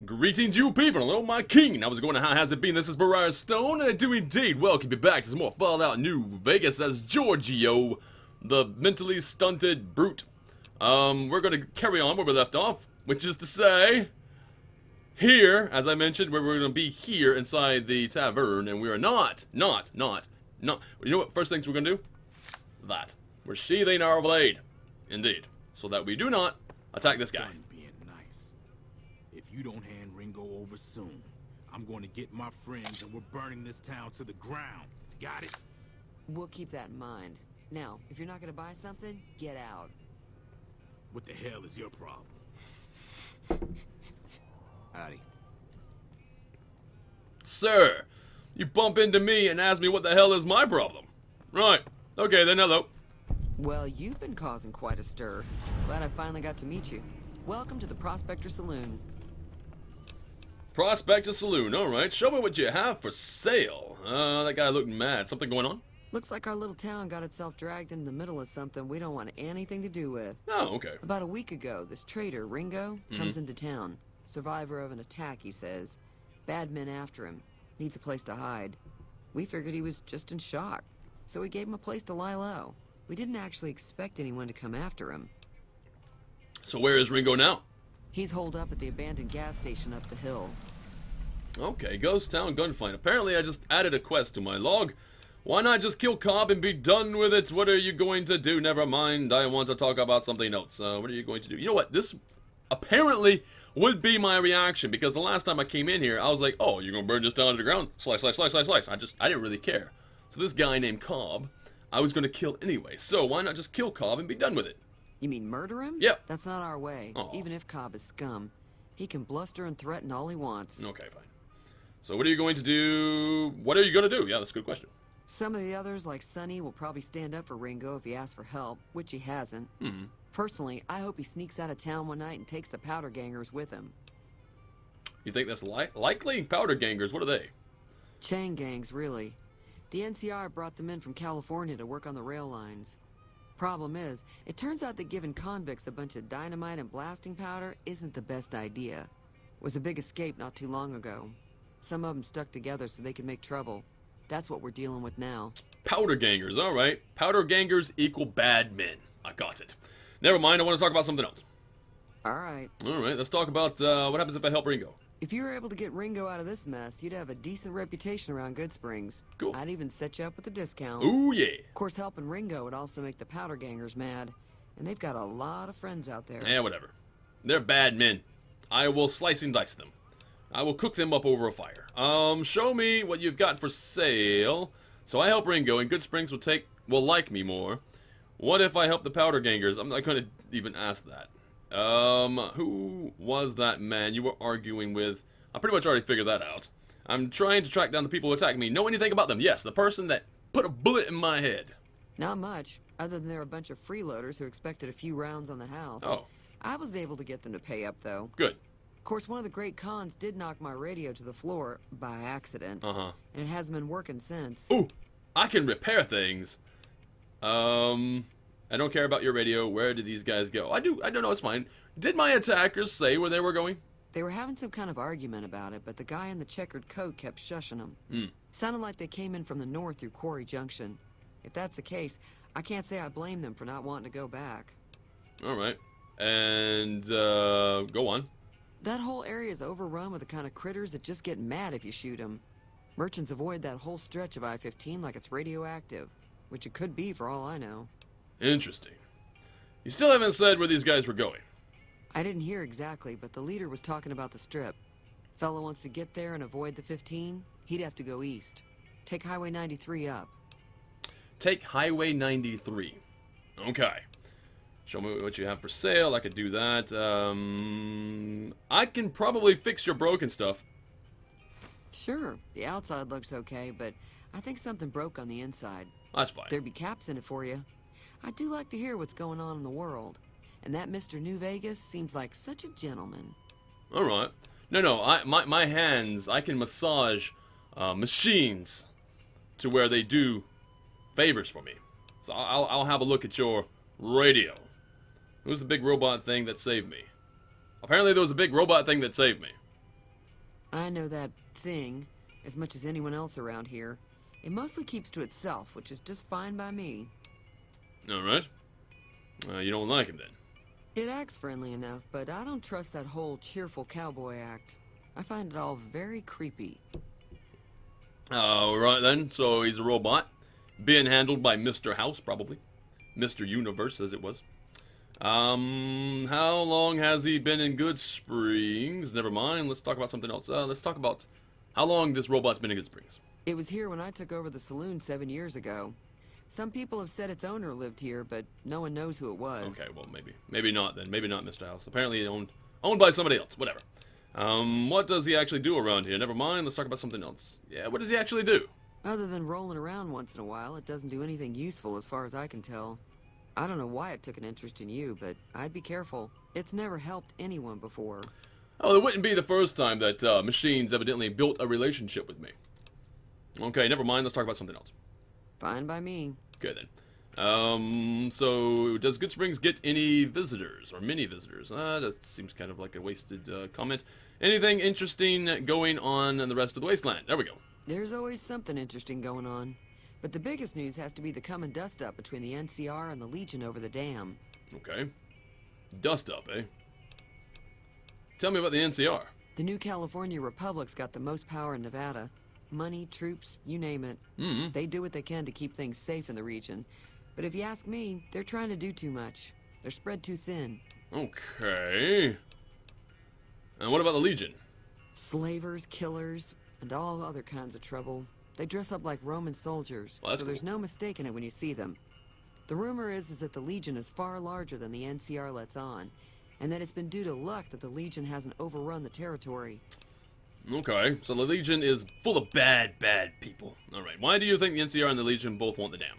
Greetings, you people. Hello, my king. How's it going? How has it been? This is Briarstone, and I do indeed welcome you back to some more Fallout New Vegas as Giorgio, the mentally stunted brute. We're going to carry on where we left off, which is to say, here, as I mentioned, we're going to be here inside the tavern, and we are not. You know what? First things we're going to do? That. We're sheathing our blade. Indeed. So that we do not attack this guy. If you don't hand Ringo over soon, I'm going to get my friends and we're burning this town to the ground. Got it? We'll keep that in mind. Now, if you're not going to buy something, get out. What the hell is your problem? Howdy. Sir, you bump into me and ask me what the hell is my problem. Right. Okay, then hello. Well, you've been causing quite a stir. Glad I finally got to meet you. Welcome to the Prospector Saloon. Prospector Saloon, alright. Show me what you have for sale. That guy looked mad. Something going on? Looks like our little town got itself dragged into the middle of something we don't want anything to do with. Oh, okay. About a week ago, this trader, Ringo, comes into town. Survivor of an attack, he says. Bad men after him. Needs a place to hide. We figured he was just in shock, so we gave him a place to lie low. We didn't actually expect anyone to come after him. So where is Ringo now? He's holed up at the abandoned gas station up the hill. Okay, Ghost Town Gunfight. Apparently I just added a quest to my log. Why not just kill Cobb and be done with it? What are you going to do? Never mind, I want to talk about something else. What are you going to do? You know what? This apparently would be my reaction, because the last time I came in here, I was like, oh, you're going to burn this down to the ground? Slice, slice, slice, slice, slice. I didn't really care. So this guy named Cobb, I was going to kill anyway. So why not just kill Cobb and be done with it? You mean murder him? Yep. That's not our way. Aww. Even if Cobb is scum, he can bluster and threaten all he wants. Okay, fine. So what are you going to do? What are you going to do? Yeah, that's a good question. Some of the others, like Sonny, will probably stand up for Ringo if he asks for help, which he hasn't. Personally, I hope he sneaks out of town one night and takes the powder gangers with him. You think that's likely? Powder gangers, what are they? Chain gangs, really. The NCR brought them in from California to work on the rail lines. Problem is, it turns out that giving convicts a bunch of dynamite and blasting powder isn't the best idea. It was a big escape not too long ago. Some of them stuck together so they could make trouble. That's what we're dealing with now. Powder gangers, alright. Powder gangers equal bad men. I got it. Never mind, I want to talk about something else. Alright. Alright, let's talk about what happens if I help Ringo. If you were able to get Ringo out of this mess, you'd have a decent reputation around Goodsprings. Cool. I'd even set you up with a discount. Ooh, yeah. Of course, helping Ringo would also make the powder gangers mad. And they've got a lot of friends out there. Yeah, whatever. They're bad men. I will slice and dice them. I will cook them up over a fire. Show me what you've got for sale. So I help Ringo, and Goodsprings will like me more. What if I help the powder gangers? I'm not going to even ask that. Who was that man you were arguing with? I pretty much already figured that out. I'm trying to track down the people who attacked me. Know anything about them? Yes, the person that put a bullet in my head. Not much, other than they're a bunch of freeloaders who expected a few rounds on the house. Oh. I was able to get them to pay up, though. Good. Of course, one of the great cons did knock my radio to the floor by accident. And it hasn't been working since. Ooh, I can repair things. I don't care about your radio. Where did these guys go? I don't know, it's fine. Did my attackers say where they were going? They were having some kind of argument about it, but the guy in the checkered coat kept shushing them. Sounded like they came in from the north through Quarry Junction. If that's the case, I can't say I blame them for not wanting to go back. Alright. And, go on. That whole area is overrun with the kind of critters that just get mad if you shoot them. Merchants avoid that whole stretch of I-15 like it's radioactive, which it could be for all I know. Interesting. You still haven't said where these guys were going. I didn't hear exactly, but the leader was talking about the strip. Fellow wants to get there and avoid the 15, he'd have to go east. Take Highway 93 up. Take Highway 93. Okay. Show me what you have for sale. I could do that. I can probably fix your broken stuff. Sure, the outside looks okay, but I think something broke on the inside. That's fine. There'd be caps in it for you. I do like to hear what's going on in the world. And that Mr. New Vegas seems like such a gentleman. Alright. No, my hands, I can massage machines to where they do favors for me. So I'll have a look at your radio. It was the big robot thing that saved me. Apparently there was a big robot thing that saved me. I know that thing as much as anyone else around here. It mostly keeps to itself, which is just fine by me. Alright. You don't like him then? It acts friendly enough, but I don't trust that whole cheerful cowboy act. I find it all very creepy. Alright then, so he's a robot. Being handled by Mr. House, probably. Mr. Universe, as it was. How long has he been in Goodsprings? Never mind, let's talk about something else. Let's talk about how long this robot's been in Goodsprings. It was here when I took over the saloon 7 years ago. Some people have said its owner lived here, but no one knows who it was. Okay, well, maybe not then. Maybe not Mr. House. Apparently owned by somebody else. Whatever. What does he actually do around here? Never mind, let's talk about something else. Yeah, what does he actually do? Other than rolling around once in a while, it doesn't do anything useful as far as I can tell. I don't know why it took an interest in you, but I'd be careful. It's never helped anyone before. Oh, it wouldn't be the first time that machines evidently built a relationship with me. Okay, never mind, let's talk about something else. Fine by me. Okay then. So does Goodsprings get any visitors or mini visitors? That seems kind of like a wasted comment. Anything interesting going on in the rest of the wasteland? There we go. There's always something interesting going on. But the biggest news has to be the coming dust-up between the NCR and the Legion over the dam. Okay. Dust up, eh? Tell me about the NCR. The new California Republic's got the most power in Nevada. Money, troops, you name it. Mm-hmm. They do what they can to keep things safe in the region. But if you ask me, they're trying to do too much. They're spread too thin. Okay. And what about the Legion? Slavers, killers, and all other kinds of trouble. They dress up like Roman soldiers, well, so there's no mistaking it when you see them. The rumor is that the Legion is far larger than the NCR lets on, and that it's been due to luck that the Legion hasn't overrun the territory. Okay, so the Legion is full of bad people. Alright, why do you think the NCR and the Legion both want the dam?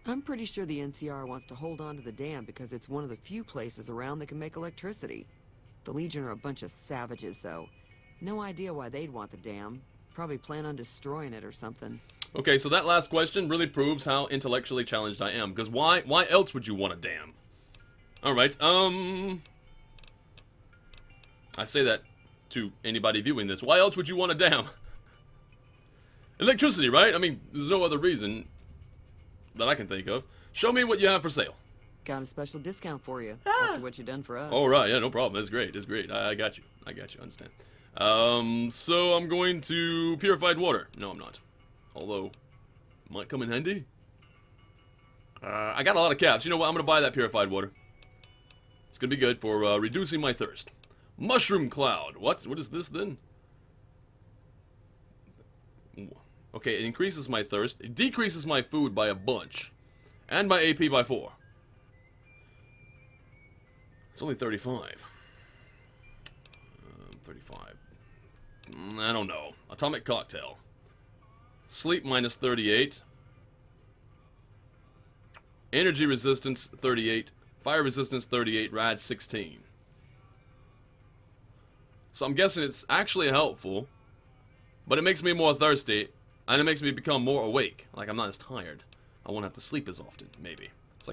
I'm pretty sure the NCR wants to hold on to the dam because it's one of the few places around that can make electricity. The Legion are a bunch of savages, though. No idea why they'd want the dam. Probably plan on destroying it or something. Okay, so that last question really proves how intellectually challenged I am. Because why else would you want a dam? Alright, I say that to anybody viewing this. Why else would you want a dam? Electricity, right? I mean, there's no other reason that I can think of. Show me what you have for sale. Got a special discount for you after what you've done for us. Oh, right. Yeah, no problem. That's great. That's great. I got you. I understand. So I'm going to purified water. No, I'm not. Although, might come in handy. I got a lot of caps. You know what? I'm going to buy that purified water. It's going to be good for reducing my thirst. Mushroom cloud. What is this then? Okay, it increases my thirst. It decreases my food by a bunch. And my AP by 4. It's only 35. 35. I don't know. Atomic cocktail. Sleep minus 38. Energy resistance 38. Fire resistance 38. Rad 16. So I'm guessing it's actually helpful. But it makes me more thirsty. And it makes me become more awake. Like I'm not as tired. I won't have to sleep as often, maybe. It's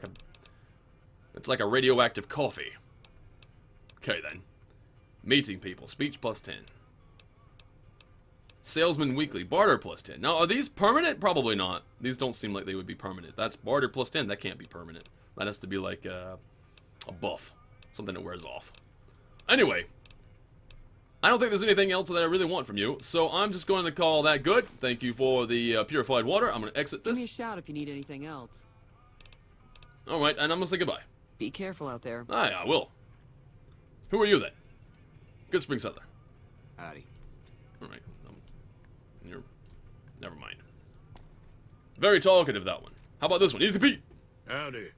like a radioactive coffee. Okay then. Meeting people. Speech plus 10. Salesman weekly. Barter plus 10. Now, are these permanent? Probably not. These don't seem like they would be permanent. That's barter plus 10. That can't be permanent. That has to be like a buff. Something that wears off. Anyway. I don't think there's anything else that I really want from you, so I'm just going to call that good. Thank you for the purified water. I'm going to exit this. Give me a shout if you need anything else. Alright, and I'm going to say goodbye. Be careful out there. Aye, I will. Who are you then? Goodsprings Settler. Howdy. Alright. You're... Never mind. Very talkative, that one. How about this one? Easy Pete. Howdy.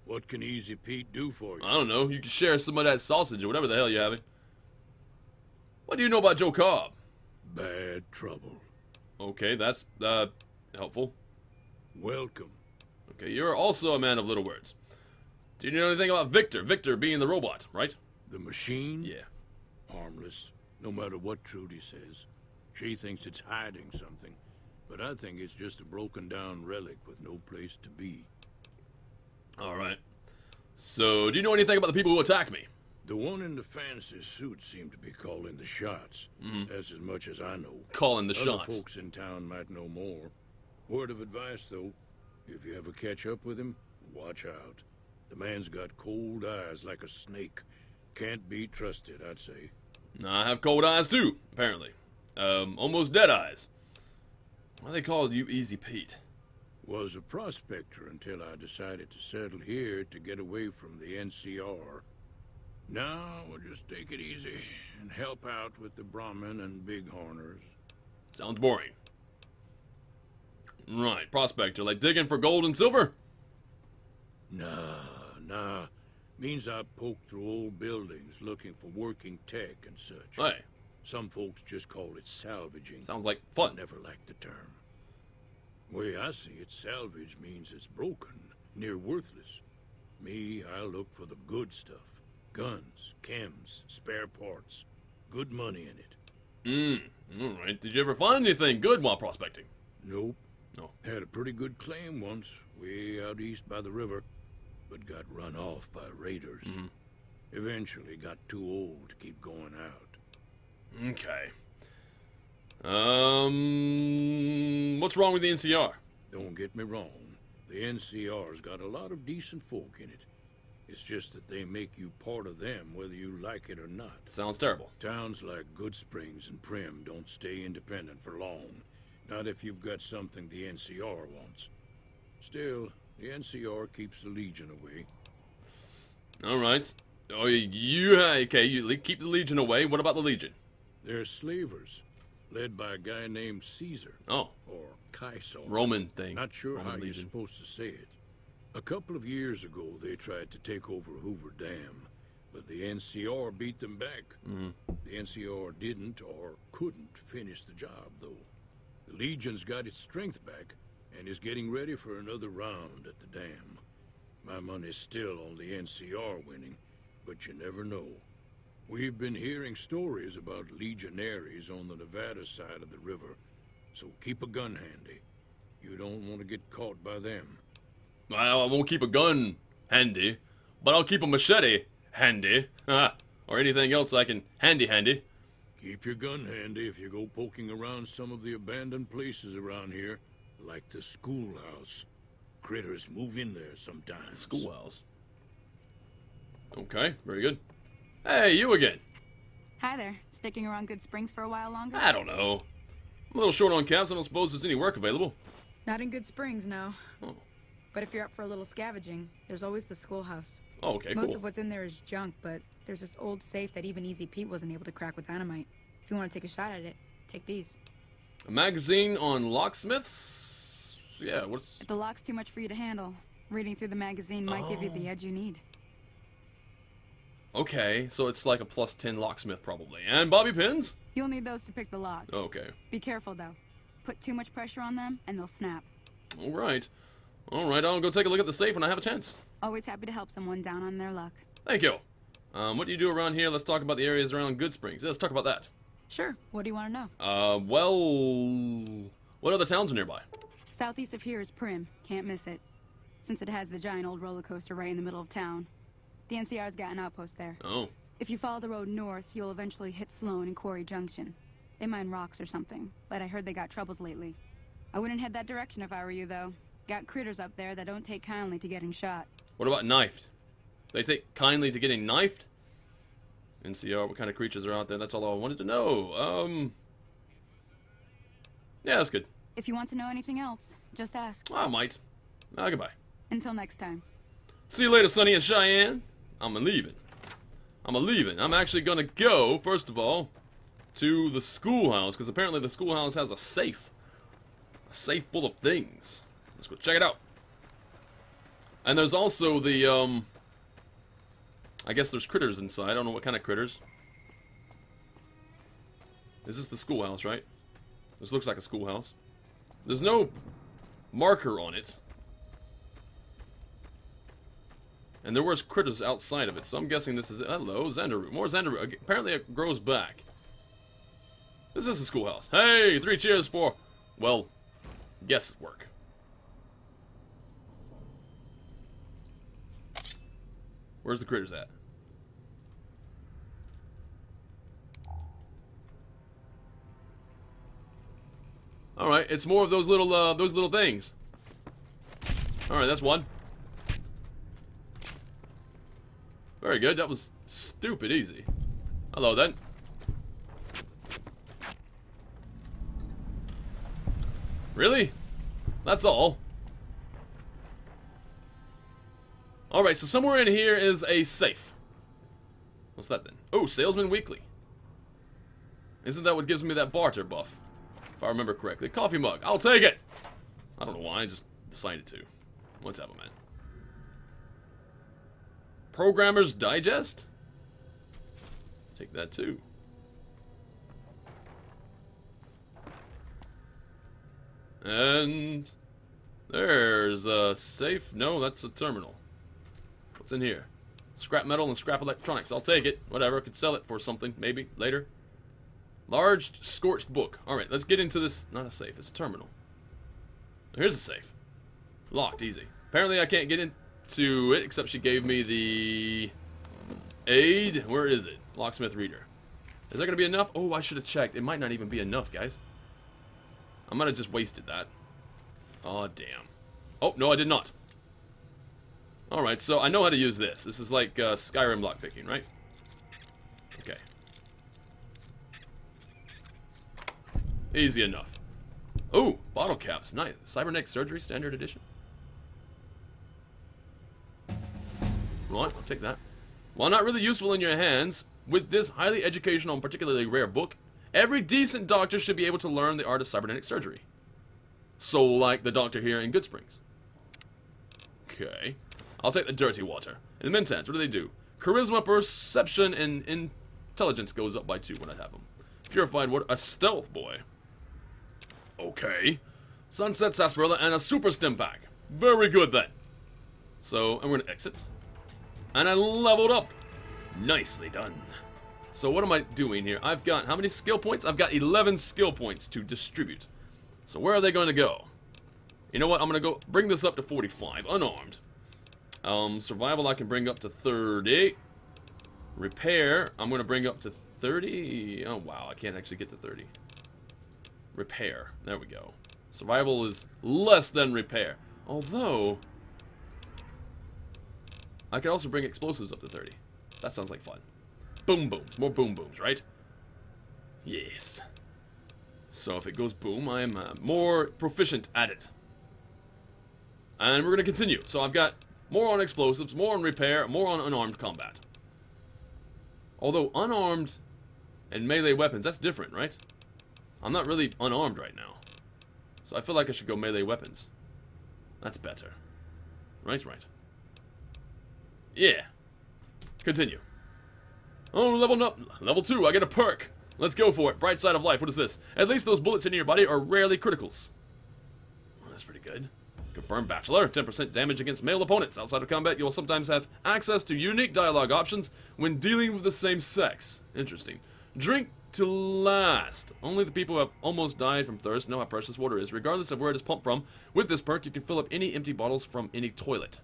What can Easy Pete do for you? I don't know. You can share some of that sausage or whatever the hell you're having. What do you know about Joe Cobb? Bad trouble. Okay, that's, helpful. Welcome. Okay, you're also a man of little words. Do you know anything about Victor? Victor being the robot, right? The machine? Yeah. Harmless, no matter what Trudy says. She thinks it's hiding something, but I think it's just a broken down relic with no place to be. Alright. So, do you know anything about the people who attacked me? The one in the fancy suit seemed to be calling the shots. That's as much as I know. Calling the Other shots. folks in town might know more. Word of advice, though, if you ever catch up with him, watch out. The man's got cold eyes like a snake. Can't be trusted, I'd say. I have cold eyes too, apparently. Almost dead eyes. Why they call you Easy Pete? Was a prospector until I decided to settle here to get away from the NCR. Now we'll just take it easy and help out with the Brahmin and Bighorners. Sounds boring. Right, prospector, like digging for gold and silver? Nah. Means I poke through old buildings looking for working tech and such. Hey, Some folks just call it salvaging. sounds like I fun. never liked the term. Way I see it, salvage means it's broken, near worthless. Me, I look for the good stuff. Guns, chems, spare parts. Good money in it. Alright. Did you ever find anything good while prospecting? Nope. No. Had a pretty good claim once, way out east by the river, but got run off by raiders. Eventually got too old to keep going out. Okay. What's wrong with the NCR? Don't get me wrong, the NCR's got a lot of decent folk in it. It's just that they make you part of them whether you like it or not. Sounds terrible. Towns like Goodsprings and Prim don't stay independent for long. Not if you've got something the NCR wants. Still, the NCR keeps the Legion away. Alright. Oh, okay, you keep the Legion away. What about the Legion? They're slavers, led by a guy named Caesar. Oh. Or Caesar. Roman thing. Not sure Roman how you're Legion. supposed to say it. A couple of years ago, they tried to take over Hoover Dam, but the NCR beat them back. The NCR didn't or couldn't finish the job, though. The Legion's got its strength back and is getting ready for another round at the dam. My money's still on the NCR winning, but you never know. We've been hearing stories about legionaries on the Nevada side of the river, so keep a gun handy. You don't want to get caught by them. Well, I won't keep a gun handy, but I'll keep a machete handy. Or anything else I can handy. Keep your gun handy if you go poking around some of the abandoned places around here, like the schoolhouse. Critters move in there sometimes. Schoolhouse. Okay, very good. Hey, you again. Hi there. Sticking around Goodsprings for a while longer? I don't know. I'm a little short on caps. I don't suppose there's any work available. Not in Goodsprings, no. Oh. But if you're up for a little scavenging, there's always the schoolhouse. Oh, okay, Most cool. of what's in there is junk, but there's this old safe that even Easy Pete wasn't able to crack with dynamite. If you want to take a shot at it, take these. A magazine on locksmiths? Yeah, what's... If the lock's too much for you to handle, reading through the magazine might give you the edge you need. Okay, so it's like a +10 locksmith probably. And bobby pins? You'll need those to pick the lock. Okay. Be careful, though. Put too much pressure on them, and they'll snap. Alright. Alright, I'll go take a look at the safe when I have a chance. Always happy to help someone down on their luck. Thank you. What do you do around here? Let's talk about the areas around Goodsprings. Yeah, let's talk about that. Sure. What do you want to know? Well... What other towns are nearby? Southeast of here is Prim. Can't miss it. Since it has the giant old roller coaster right in the middle of town. The NCR's got an outpost there. Oh. If you follow the road north, you'll eventually hit Sloan and Quarry Junction. They mine rocks or something, but I heard they got troubles lately. I wouldn't head that direction if I were you, though. Got critters up there that don't take kindly to getting shot. What about knifed? They take kindly to getting knifed? NCR, what kind of creatures are out there? That's all I wanted to know. Yeah, that's good. If you want to know anything else, just ask. I might. Goodbye. Until next time. See you later, Sonny and Cheyenne. I'm leaving. I'm actually gonna go, first of all, to the schoolhouse, because apparently the schoolhouse has a safe. A safe full of things. Let's go check it out. And there's also the, I guess there's critters inside. I don't know what kind of critters. Is this the schoolhouse, right? This looks like a schoolhouse. There's no marker on it. And there was critters outside of it, so I'm guessing this is it. Hello, Xanderroot. More Xanderroot. Apparently it grows back. This is the schoolhouse. Hey, 3 cheers for, well, guesswork. Where's the critters at? Alright, it's more of those little things. Alright, that's one. Very good, that was stupid easy. Hello then. Really? That's all? Alright, so somewhere in here is a safe. What's that then? Oh, Salesman Weekly. Isn't that what gives me that barter buff? If I remember correctly. Coffee mug. I'll take it! I don't know why, I just decided to. What's up, man? Programmer's Digest? Take that too. And there's a safe. No, that's a terminal. What's in here? Scrap metal and scrap electronics. I'll take it. Whatever. I could sell it for something. Maybe. Later. Large scorched book. Alright, let's get into this. Not a safe. It's a terminal. Here's a safe. Locked. Easy. Apparently I can't get into it except she gave me the aid. Where is it? Locksmith reader. Is that going to be enough? Oh, I should have checked. It might not even be enough, guys. I might have just wasted that. Oh, damn. Oh, no, I did not. Alright, so I know how to use this. This is like Skyrim lockpicking, right? Okay. Easy enough. Oh, bottle caps. Nice. Cybernetic Surgery Standard Edition. Right, I'll take that. While not really useful in your hands, with this highly educational and particularly rare book, every decent doctor should be able to learn the art of cybernetic surgery. So, like the doctor here in Goodsprings. Okay. I'll take the dirty water. In the Mintans, what do they do? Charisma, perception, and intelligence goes up by 2 when I have them. Purified water. A stealth boy. Okay. Sunset sarsaparilla and a super stim pack. Very good then. So, I'm going to exit. And I leveled up. Nicely done. So what am I doing here? I've got how many skill points? I've got 11 skill points to distribute. So where are they going to go? You know what? I'm going to go bring this up to 45, unarmed. Survival I can bring up to 30. Repair, I'm going to bring up to 30. Oh, wow. I can't actually get to 30. Repair. There we go. Survival is less than repair. Although, I could also bring explosives up to 30. That sounds like fun. Boom booms. More boom booms, right? Yes. So if it goes boom, I'm more proficient at it. And we're going to continue. So I've got more on explosives, more on repair, more on unarmed combat. Although unarmed and melee weapons, that's different, right? I'm not really unarmed right now. So I feel like I should go melee weapons. That's better. Right. Yeah. Continue. Oh, level up. Level 2, I get a perk. Let's go for it. Bright side of life. What is this? At least those bullets in your body are rarely criticals. Well, that's pretty good. Confirmed Bachelor. 10% damage against male opponents. Outside of combat, you will sometimes have access to unique dialogue options when dealing with the same sex. Interesting. Drink to last. Only the people who have almost died from thirst know how precious water is, regardless of where it is pumped from. With this perk, you can fill up any empty bottles from any toilet.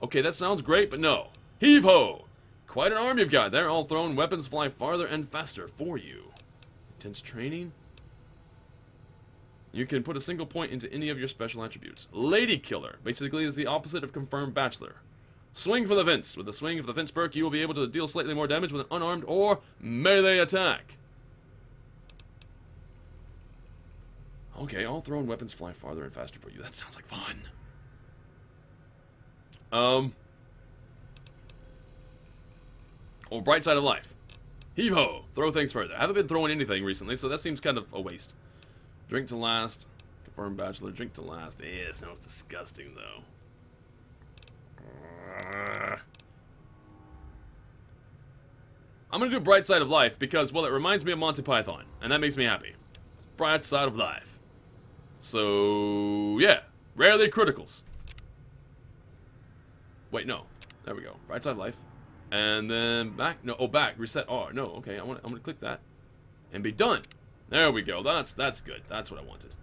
Okay, that sounds great, but no. Heave-ho! Quite an arm you've got there. All thrown weapons fly farther and faster for you. Intense training. You can put a single point into any of your special attributes. Lady Killer basically is the opposite of Confirmed Bachelor. Swing for the fence. With the swing of the fence perk, you will be able to deal slightly more damage with an unarmed or melee attack. Okay, all thrown weapons fly farther and faster for you. That sounds like fun. Oh, bright side of life. Heave-ho! Throw things further. I haven't been throwing anything recently, so that seems kind of a waste. Drink to last. Confirmed Bachelor. Drink to last. Yeah, sounds disgusting, though. I'm gonna do bright side of life because, well, it reminds me of Monty Python, and that makes me happy. Bright side of life. So, yeah. Rarely criticals. Wait, no. There we go. Bright side of life. And then back. No, oh, back. Reset R. No, okay. I'm gonna click that. And be done. There we go. That's good. That's what I wanted.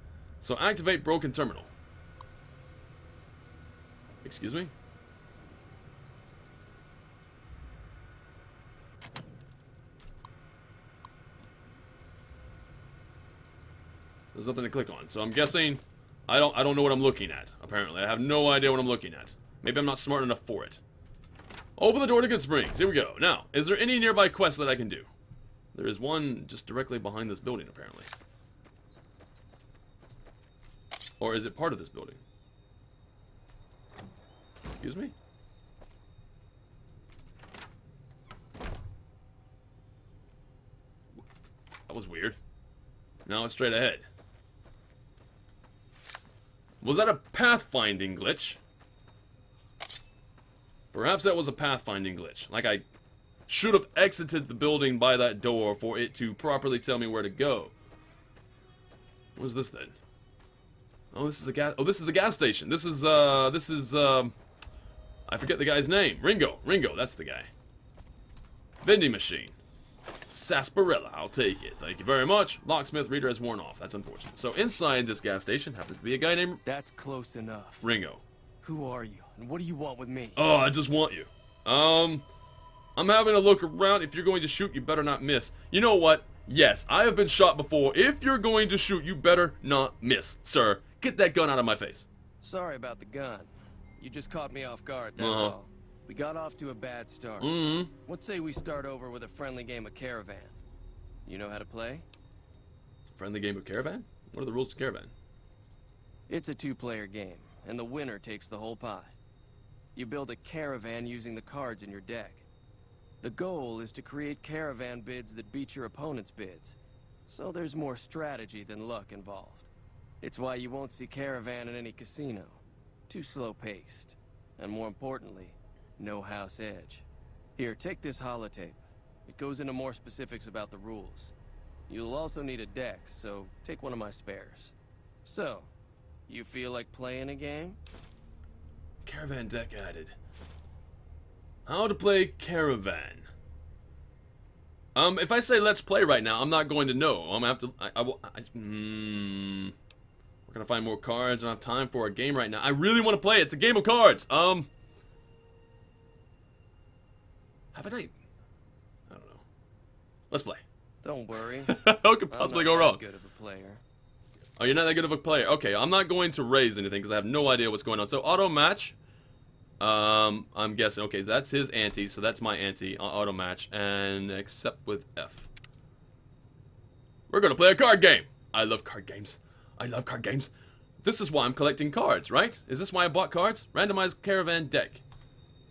So activate broken terminal. Excuse me? There's nothing to click on. So I'm guessing I don't know what I'm looking at, apparently. I have no idea what I'm looking at. Maybe I'm not smart enough for it. Open the door to Goodsprings. Here we go. Now, is there any nearby quests that I can do? There is one just directly behind this building, apparently. Or is it part of this building? Excuse me? That was weird. Now it's straight ahead. Was that a pathfinding glitch? Perhaps that was a pathfinding glitch. Like I should have exited the building by that door for it to properly tell me where to go. What is this then? Oh, this is a gas. Oh, this is the gas station. This is I forget the guy's name. Ringo. Ringo, that's the guy. Vending machine. Sarsaparilla, I'll take it. Thank you very much. Locksmith reader has worn off. That's unfortunate. So inside this gas station happens to be a guy named... That's close enough. Ringo. Who are you, and what do you want with me? Oh, I just want you. I'm having a look around. If you're going to shoot, you better not miss. You know what? Yes, I have been shot before. If you're going to shoot, you better not miss, sir. Get that gun out of my face. Sorry about the gun. You just caught me off guard, that's all. We got off to a bad start. Let's say we start over with a friendly game of caravan. You know how to play? Friendly game of caravan? What are the rules to caravan? It's a two-player game, and the winner takes the whole pie. You build a caravan using the cards in your deck. The goal is to create caravan bids that beat your opponent's bids, so there's more strategy than luck involved. It's why you won't see caravan in any casino. Too slow-paced, and more importantly, no house edge. Here, take this holotape. It goes into more specifics about the rules. You'll also need a deck, so take one of my spares. So, you feel like playing a game? Caravan deck added. How to play caravan. If I say let's play right now, I'm not going to know. I'm gonna have to. We're gonna find more cards. I don't have time for a game right now. I really want to play it. It's a game of cards. Haven't I don't know. Let's play. Don't worry. How could possibly go wrong? I'm not that good of a player. Oh, you're not that good of a player. Okay, I'm not going to raise anything because I have no idea what's going on. So auto match. I'm guessing. Okay, that's his ante, so that's my ante. Auto match and except with F. We're gonna play a card game. I love card games. I love card games. This is why I'm collecting cards, right? Is this why I bought cards? Randomized caravan deck.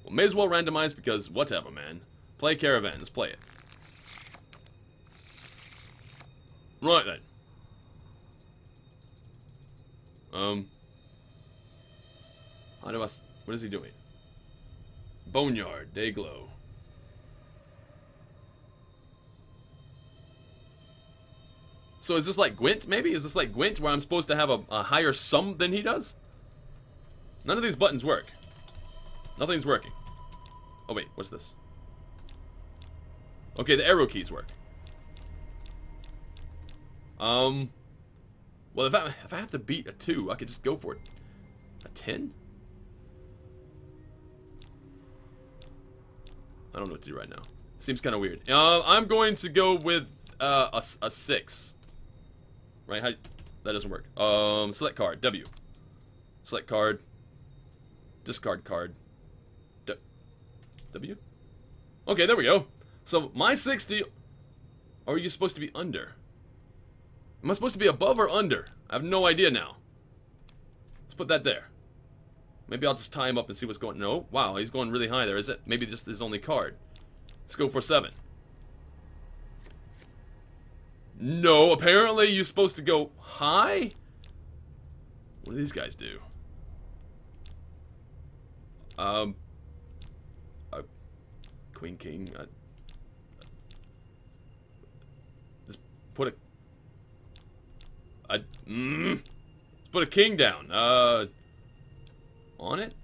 Well, may as well randomize because whatever, man. Play caravan. Let's play it. Right then. How do I... What is he doing? Boneyard, Dayglow. So is this like Gwent, maybe? Is this like Gwent, where I'm supposed to have a higher sum than he does? None of these buttons work. Nothing's working. Oh wait, what's this? Okay, the arrow keys work. Well, if I have to beat a 2, I could just go for it. A 10? I don't know what to do right now. Seems kind of weird. I'm going to go with a 6. Right? That doesn't work. Select card. W. Select card. Discard card. W? Okay, there we go. So, my 60... Or are you supposed to be under? Am I supposed to be above or under? I have no idea now. Let's put that there. Maybe I'll just tie him up and see what's going... No. Wow, he's going really high there. Is it? Maybe just his only card. Let's go for 7. No, apparently you're supposed to go high? What do these guys do? Queen, king. Just put a... let's put a king down. On it?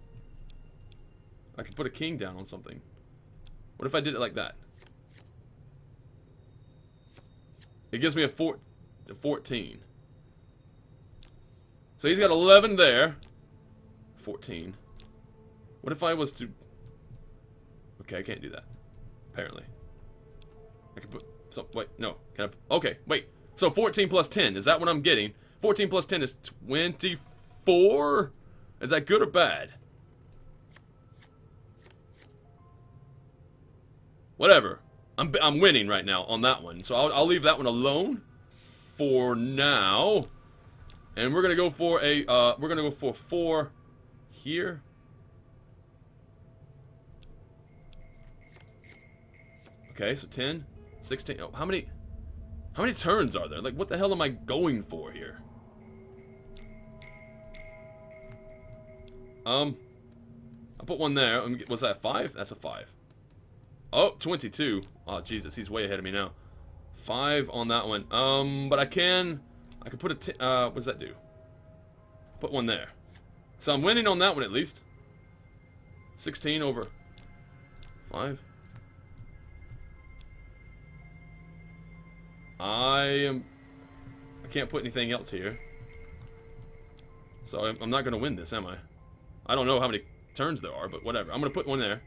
I could put a king down on something. What if I did it like that? It gives me a 14. So he's got 11 there. 14. What if I was to... Okay, I can't do that. Apparently. I can put some... Wait, no. Can I... Okay, wait. So 14 plus 10. Is that what I'm getting? 14 plus 10 is 24? Is that good or bad? Whatever. I'm winning right now on that one. So I'll leave that one alone for now. And we're gonna go for a we're gonna go for 4 here. Okay, so 10, 16. Oh, how many turns are there? Like, what the hell am I going for here? I'll put one there. Was that a 5? That's a 5. Oh, 22. Oh, Jesus, he's way ahead of me now. 5 on that one. But I can put a what does that do? Put one there. So I'm winning on that one at least. 16 over 5. I can't put anything else here. So I'm not going to win this, am I? I don't know how many turns there are, but whatever. I'm going to put one there.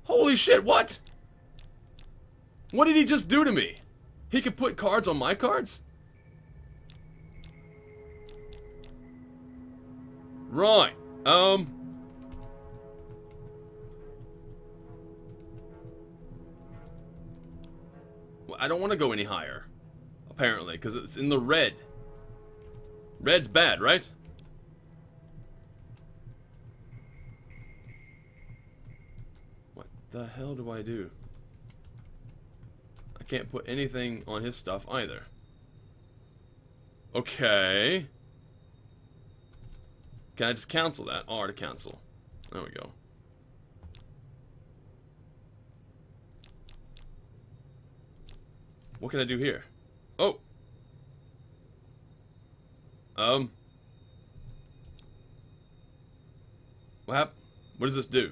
Holy shit, what? What did he just do to me? He could put cards on my cards? Right. I don't want to go any higher, apparently, because it's in the red. Red's bad, right? What the hell do I do? I can't put anything on his stuff either. Okay. Can I just cancel that? R to cancel. There we go. What can I do here? Oh! What does this do?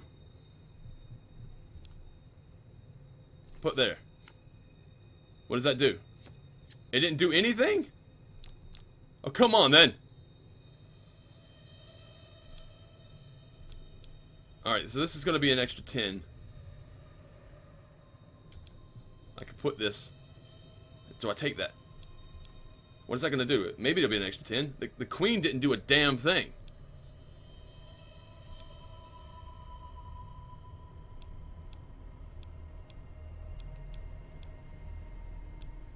Put there. What does that do? It didn't do anything? Oh, come on then! Alright, so this is going to be an extra 10. I can put this. So I take that. What is that going to do? Maybe it'll be an extra 10. The queen didn't do a damn thing.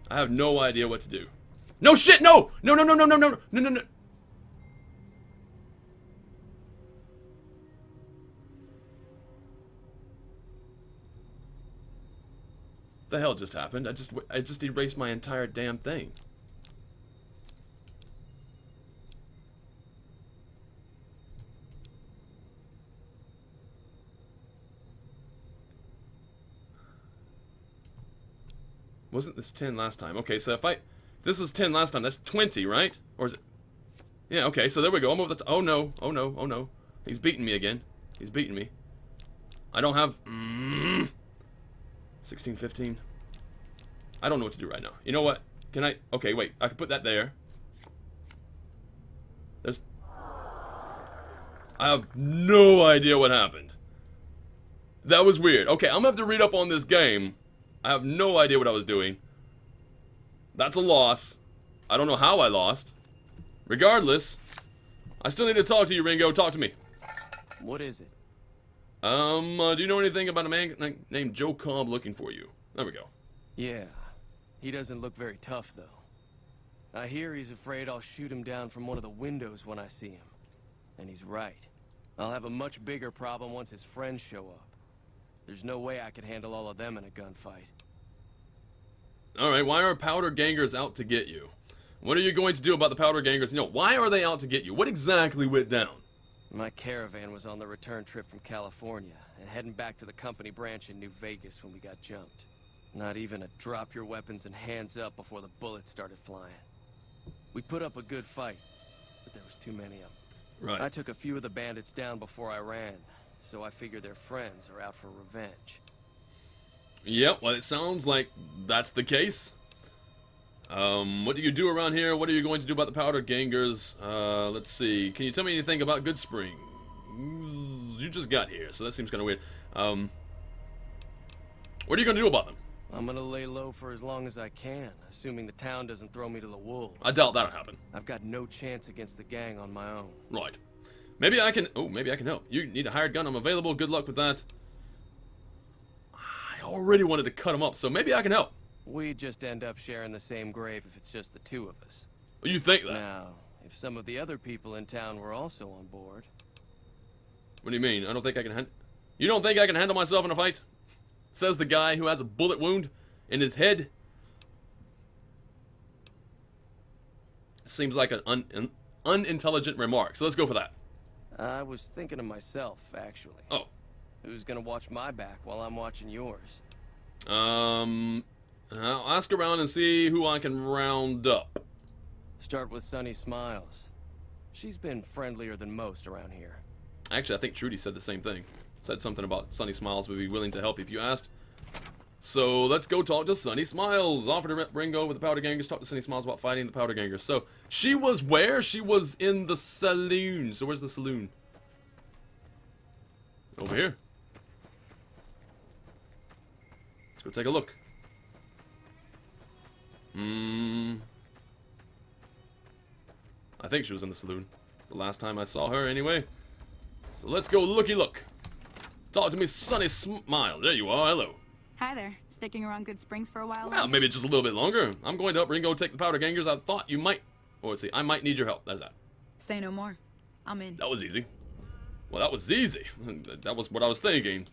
I have no idea what to do. No shit! No! No, no, no, no, no, no, no, no, no. The hell just happened? I just erased my entire damn thing. Wasn't this 10 last time? Okay, so if this was 10 last time, that's 20, right? Or is it? Yeah, okay, so there we go. I'm over the oh no, oh no, oh no. He's beating me again. He's beating me. I don't have 16, 15. I don't know what to do right now. You know what? Can I? Okay, wait. I can put that there. I have no idea what happened. That was weird. Okay, I'm gonna have to read up on this game. I have no idea what I was doing. That's a loss. I don't know how I lost. Regardless, I still need to talk to you, Ringo. Talk to me. What is it? Do you know anything about a man named Joe Cobb looking for you? There we go. Yeah. He doesn't look very tough, though. I hear he's afraid I'll shoot him down from one of the windows when I see him. And he's right. I'll have a much bigger problem once his friends show up. There's no way I could handle all of them in a gunfight. Alright, why are powder gangers out to get you? What are you going to do about the powder gangers? You know, why are they out to get you? What exactly went down? My caravan was on the return trip from California and heading back to the company branch in New Vegas when we got jumped. Not even a drop your weapons and hands up before the bullets started flying. We put up a good fight, but there was too many of them. Right. I took a few of the bandits down before I ran, so I figure their friends are out for revenge. Yep, well, it sounds like that's the case. What do you do around here? What are you going to do about the powder gangers? Let's see. Can you tell me anything about Goodsprings? You just got here, so that seems kind of weird. What are you going to do about them? I'm gonna lay low for as long as I can, assuming the town doesn't throw me to the wolves. I doubt that'll happen. I've got no chance against the gang on my own. Right. Maybe I can... Oh, maybe I can help. You need a hired gun. I'm available. Good luck with that. I already wanted to cut him up, so maybe I can help. We just end up sharing the same grave if it's just the two of us. You think that? Now, if some of the other people in town were also on board... What do you mean? I don't think I can... You don't think I can handle myself in a fight? Says the guy who has a bullet wound in his head. Seems like an unintelligent remark, so let's go for that. I was thinking of myself, actually. Oh. Who's gonna watch my back while I'm watching yours? I'll ask around and see who I can round up. Start with Sunny Smiles. She's been friendlier than most around here. Actually, I think Trudy said the same thing. Said something about Sunny Smiles would be willing to help if you asked. So let's go talk to Sunny Smiles. Offer to Ringo with the Powder Gangers. Talk to Sunny Smiles about fighting the Powder Gangers. So she was where? She was in the saloon. So where's the saloon? Over here. Let's go take a look. I think she was in the saloon. The last time I saw her, anyway. So let's go looky look. Talk to me, Sunny Smile. There you are. Hello. Hi there. Sticking around Goodsprings for a while? Well, maybe just a little bit longer. I'm going to help Ringo take the Powder Gangers. I thought you might... Or see, I might need your help. That's that. Say no more. I'm in. That was easy. Well, that was easy. That was what I was thinking.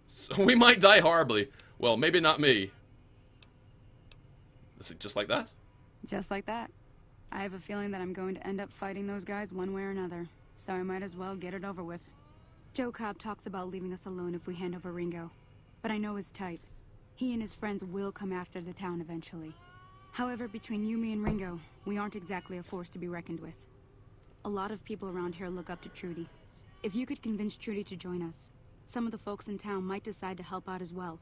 So we might die horribly. Well, maybe not me. Is it just like that? Just like that. I have a feeling that I'm going to end up fighting those guys one way or another. So I might as well get it over with. Joe Cobb talks about leaving us alone if we hand over Ringo. But I know his type. He and his friends will come after the town eventually. However, between you, me, and Ringo, we aren't exactly a force to be reckoned with. A lot of people around here look up to Trudy. If you could convince Trudy to join us, some of the folks in town might decide to help out as well.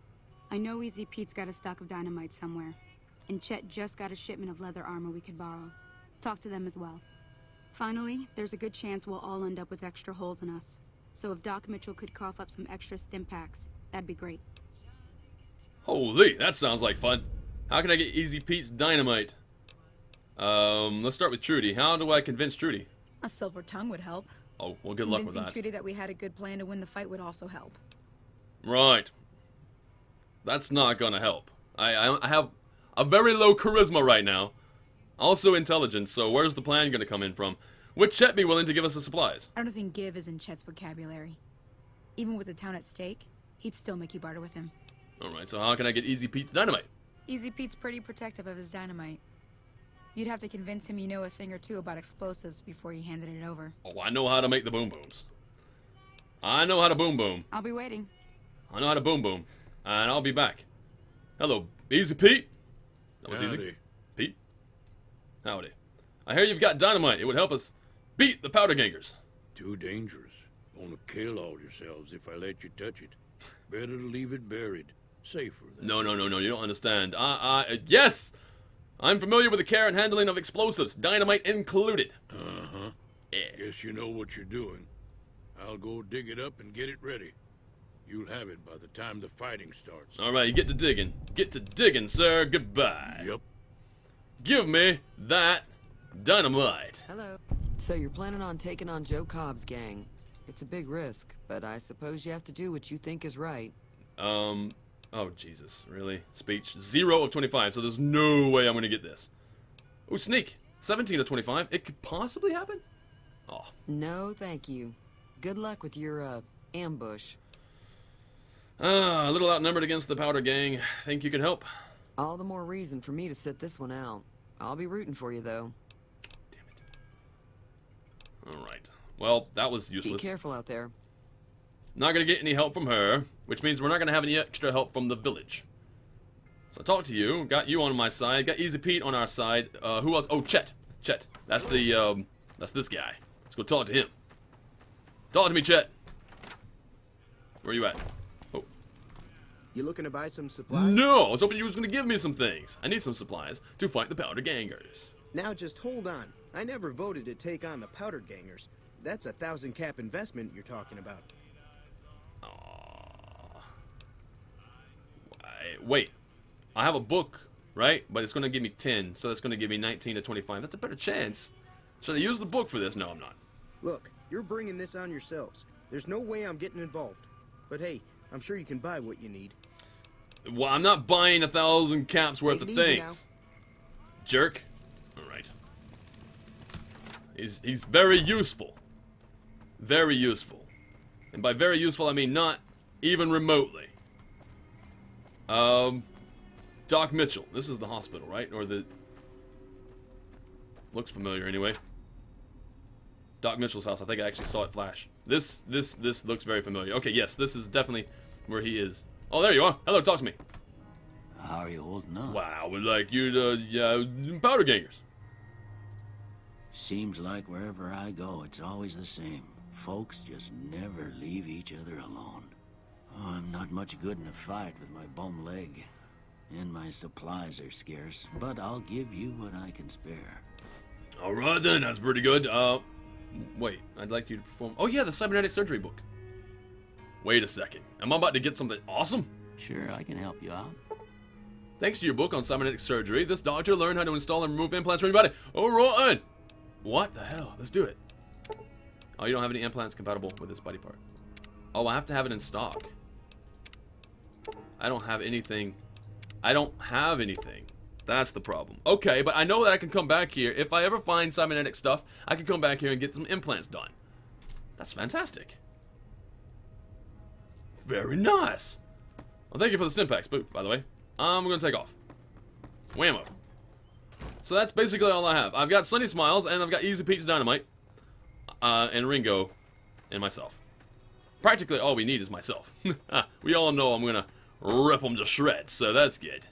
I know Easy Pete's got a stock of dynamite somewhere, and Chet just got a shipment of leather armor we could borrow. Talk to them as well. Finally, there's a good chance we'll all end up with extra holes in us. So if Doc Mitchell could cough up some extra stim packs, that'd be great. Holy, that sounds like fun. How can I get Easy Pete's dynamite? Let's start with Trudy. How do I convince Trudy? A silver tongue would help. Oh, well, good luck with Convincing that. Trudy that we had a good plan to win the fight would also help. Right. That's not gonna help. I have a very low charisma right now. Also intelligence, so where's the plan gonna come in from? Would Chet be willing to give us the supplies? I don't think give is in Chet's vocabulary. Even with the town at stake, he'd still make you barter with him. Alright, so how can I get Easy Pete's dynamite? Easy Pete's pretty protective of his dynamite. You'd have to convince him you know a thing or two about explosives before you handed it over. Oh, I know how to make the boom booms. I know how to boom boom. I'll be waiting. I know how to boom boom. And I'll be back. Hello, Easy Pete? That was easy. Howdy. Pete? Howdy. I hear you've got dynamite. It would help us beat the Powder Gangers. Too dangerous. Gonna kill all yourselves if I let you touch it. Better to leave it buried. Safer than... No, you don't understand. Yes! I'm familiar with the care and handling of explosives, dynamite included. Uh-huh. Yeah. Guess you know what you're doing. I'll go dig it up and get it ready. You'll have it by the time the fighting starts. Alright, you get to digging. Get to digging, sir. Goodbye. Yep. Give me that dynamite. Hello. So you're planning on taking on Joe Cobb's gang. It's a big risk, but I suppose you have to do what you think is right. Oh, Jesus. Really? Speech. 0 of 25, so there's no way I'm gonna get this. Oh, sneak. 17 of 25. It could possibly happen? Oh. No, thank you. Good luck with your, ambush. A little outnumbered against the Powder Gang. Think you can help? All the more reason for me to sit this one out. I'll be rooting for you, though. Damn it. Alright. Well, that was useless. Be careful out there. Not gonna get any help from her, which means we're not gonna have any extra help from the village. So I talked to you, got you on my side, got Easy Pete on our side. Who else? Oh, Chet. Chet. That's the, that's this guy. Let's go talk to him. Talk to me, Chet. Where are you at? Oh. You looking to buy some supplies? No! I was hoping you was gonna give me some things. I need some supplies to fight the Powder Gangers. Now just hold on. I never voted to take on the Powder Gangers. That's a 1,000 cap investment you're talking about. Wait. I have a book, right? But it's going to give me 10, so that's going to give me 19 to 25. That's a better chance. Should I use the book for this? No, I'm not. Look, you're bringing this on yourselves. There's no way I'm getting involved. But hey, I'm sure you can buy what you need. Well, I'm not buying 1,000 caps worth of Take it easy things. Jerk. Alright. He's very useful. Very useful. And by very useful, I mean not even remotely. Doc Mitchell. This is the hospital, right? Or the... Looks familiar anyway. Doc Mitchell's house. I think I actually saw it flash. This looks very familiar. Okay, yes, this is definitely where he is. Oh, there you are. Hello, talk to me. How are you holding up? Wow, we're like you're the powder gangers. Seems like wherever I go, it's always the same. Folks just never leave each other alone. Oh, I'm not much good in a fight with my bum leg. And my supplies are scarce, but I'll give you what I can spare. Alright then, that's pretty good. Wait, I'd like you to perform... Oh yeah, the cybernetic surgery book. Wait a second. Am I about to get something awesome? Sure, I can help you out. Thanks to your book on cybernetic surgery, this doctor learned how to install and remove implants from your body. Alright then. What the hell? Let's do it. Oh, you don't have any implants compatible with this body part. Oh, I have to have it in stock. I don't have anything. I don't have anything. That's the problem. Okay, but I know that I can come back here. If I ever find cybernetic stuff, I can come back here and get some implants done. That's fantastic. Very nice. Well, thank you for the stim packs, by the way. I'm going to take off. Whammo. So that's basically all I have. I've got Sunny Smiles, and I've got Easy Pete's Dynamite, and Ringo, and myself. Practically all we need is myself. We all know I'm going to rip them to shreds, so that's good.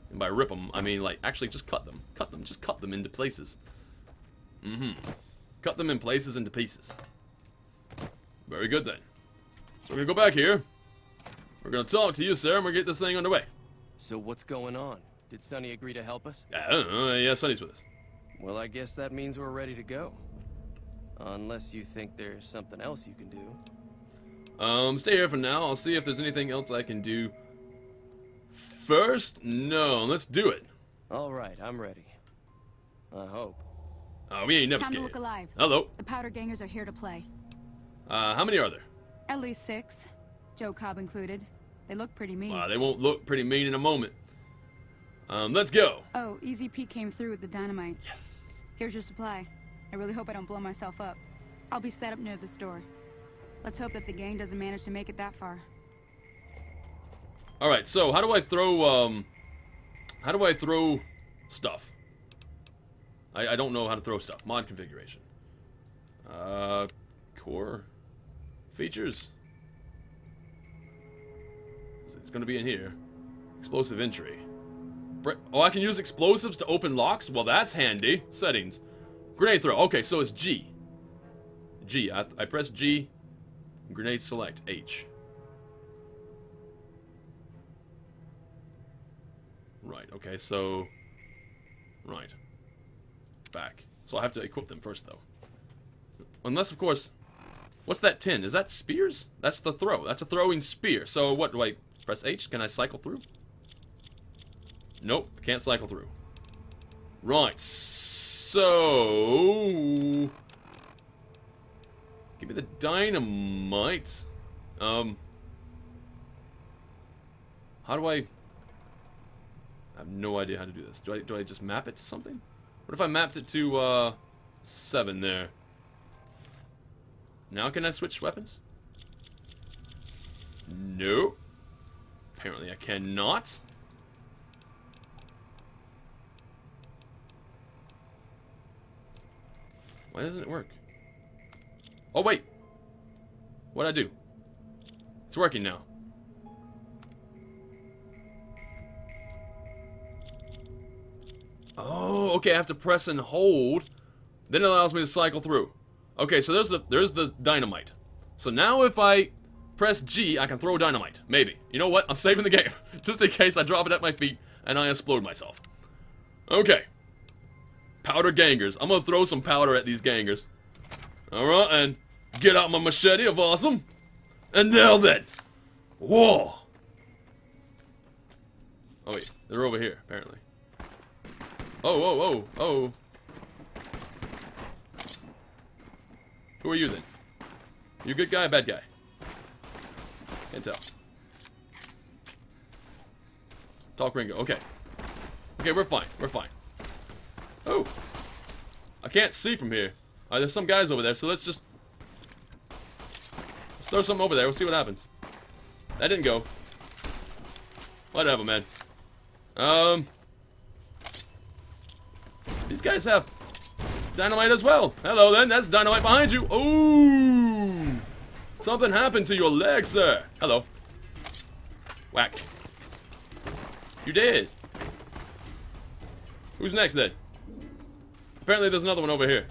And by rip them, I mean, like, actually just cut them. Cut them. Just cut them into places. Cut them in places into pieces. Very good, then. So we're going to go back here. We're going to talk to you, sir, and we're going to get this thing underway. So what's going on? Did Sonny agree to help us? Yeah, Sonny's with us. Well, I guess that means we're ready to go. Unless you think there's something else you can do. Stay here for now. I'll see if there's anything else I can do. First? No, let's do it. Alright, I'm ready. I hope. We ain't never Time scared. to look alive. Hello. The powder gangers are here to play. How many are there? At least 6. Joe Cobb included. They look pretty mean. They won't look pretty mean in a moment. Let's go. Oh, Easy Pete came through with the dynamite. Yes. Here's your supply. I really hope I don't blow myself up. I'll be set up near the store. Let's hope that the gang doesn't manage to make it that far. Alright, so how do I throw, stuff? I don't know how to throw stuff. Mod configuration. Core. Features. It's gonna be in here. Explosive entry. Oh, I can use explosives to open locks? Well, that's handy. Settings. Grenade throw. Okay, so it's G. G. I press G. Grenade select. H. Right, okay, so... Right. Back. So I have to equip them first, though. Unless, of course... What's that tin? Is that spears? That's the throw. That's a throwing spear. So what, do I press H? Can I cycle through? Nope, I can't cycle through. Right, so... Give me the dynamite. How do I have no idea how to do this. Do I just map it to something? What if I mapped it to, 7 there? Now can I switch weapons? No. Apparently I cannot. Why doesn't it work? Oh, wait. What'd I do? It's working now. Oh, okay, I have to press and hold. Then it allows me to cycle through. Okay, so there's the dynamite. So now if I press G, I can throw dynamite. Maybe. You know what? I'm saving the game. Just in case I drop it at my feet and I explode myself. Okay. Powder gangers. I'm gonna throw some powder at these gangers. Alright, and get out my machete of awesome. And now then. Whoa. Oh wait, they're over here, apparently. Oh, oh, oh, oh. Who are you then? You a good guy, a bad guy? Can't tell. Talk Ringo, okay. Okay, we're fine, we're fine. Oh! I can't see from here. Alright, there's some guys over there, so let's throw something over there, we'll see what happens. That didn't go. Whatever, man. These guys have dynamite as well. Hello then, that's dynamite behind you. Ooh! Something happened to your leg, sir. Hello. Whack. You did. Who's next then? Apparently there's another one over here.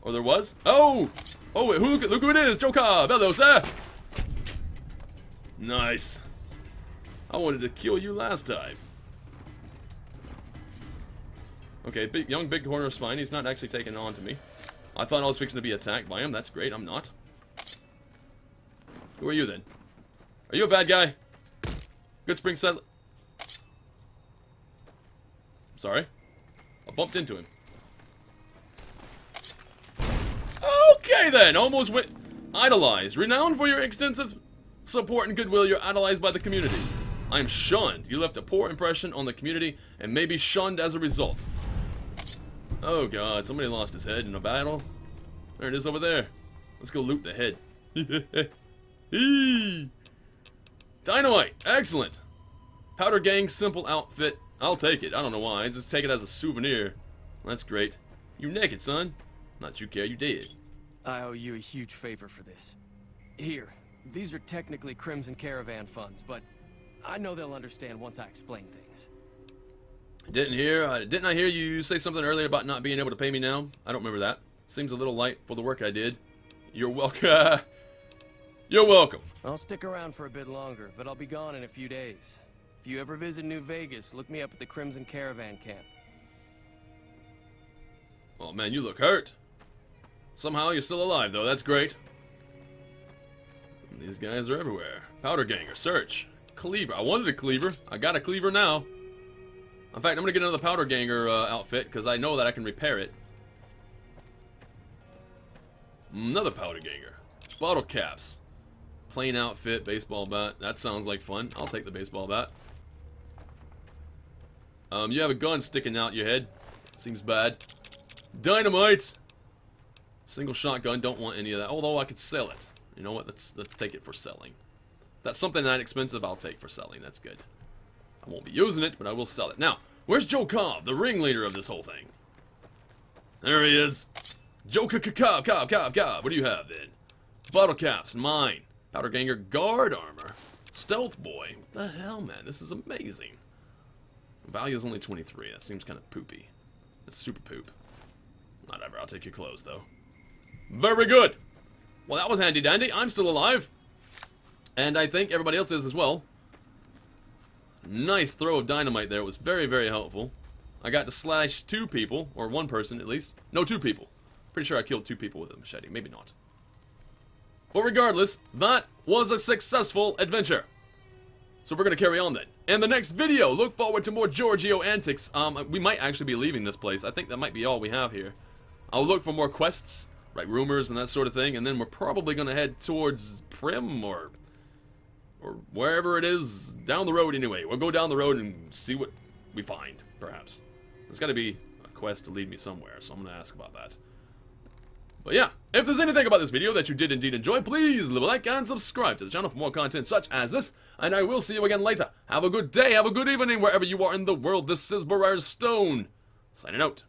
Oh, there was? Oh! Oh, wait, look who it is, Joe Cobb. Hello, sir. Nice. I wanted to kill you last time. Okay, young big corner is fine. He's not actually taking on to me. I thought I was fixing to be attacked by him. That's great. I'm not. Who are you then? Are you a bad guy? Goodsprings settler. Sorry. I bumped into him. Okay then. Almost went. Idolized. Renowned for your extensive support and goodwill, you're idolized by the community. I am shunned. You left a poor impression on the community and may be shunned as a result. Oh god, somebody lost his head in a battle. There it is over there. Let's go loot the head. Dynamite! Excellent! Powder gang simple outfit. I'll take it. I don't know why. I just take it as a souvenir. That's great. You naked, son. Not you care, you did. I owe you a huge favor for this. Here, these are technically Crimson Caravan funds, but I know they'll understand once I explain things. Didn't I hear you say something earlier about not being able to pay me now? I don't remember that. Seems a little light for the work I did. You're welcome. You're welcome. I'll stick around for a bit longer, but I'll be gone in a few days. If you ever visit New Vegas, look me up at the Crimson Caravan camp. Oh man, you look hurt. Somehow you're still alive though, that's great. These guys are everywhere. Powder ganger, search. Cleaver, I wanted a cleaver. I got a cleaver now. In fact, I'm gonna get another powder ganger outfit because I know that I can repair it. Another powder ganger. Bottle caps. Plain outfit, baseball bat. That sounds like fun. I'll take the baseball bat. You have a gun sticking out your head. Seems bad. Dynamite! Single shotgun, don't want any of that. Although I could sell it. You know what? Let's take it for selling. If that's something that expensive, I'll take for selling. That's good. I won't be using it, but I will sell it. Now, where's Joe Cobb, the ringleader of this whole thing? There he is. Joe Cobb. What do you have then? Bottle caps, mine. Powder ganger, guard armor. Stealth boy. What the hell, man? This is amazing. Value is only 23. That seems kind of poopy. It's super poop. Whatever, I'll take your clothes, though. Very good. Well, that was handy dandy. I'm still alive. And I think everybody else is as well. Nice throw of dynamite there. It was very, very helpful. I got to slash 2 people, or 1 person at least. No, 2 people. Pretty sure I killed 2 people with a machete. Maybe not. But regardless, that was a successful adventure. So we're going to carry on then. In the next video, look forward to more Giorgio antics. We might actually be leaving this place. I think that might be all we have here. I'll look for more quests, write rumors and that sort of thing, and then we're probably going to head towards Prim or wherever it is down the road anyway. We'll go down the road and see what we find, perhaps. There's got to be a quest to lead me somewhere, so I'm going to ask about that. But yeah, if there's anything about this video that you did indeed enjoy, please leave a like and subscribe to the channel for more content such as this, and I will see you again later. Have a good day, have a good evening wherever you are in the world. This is Briarstone, signing out.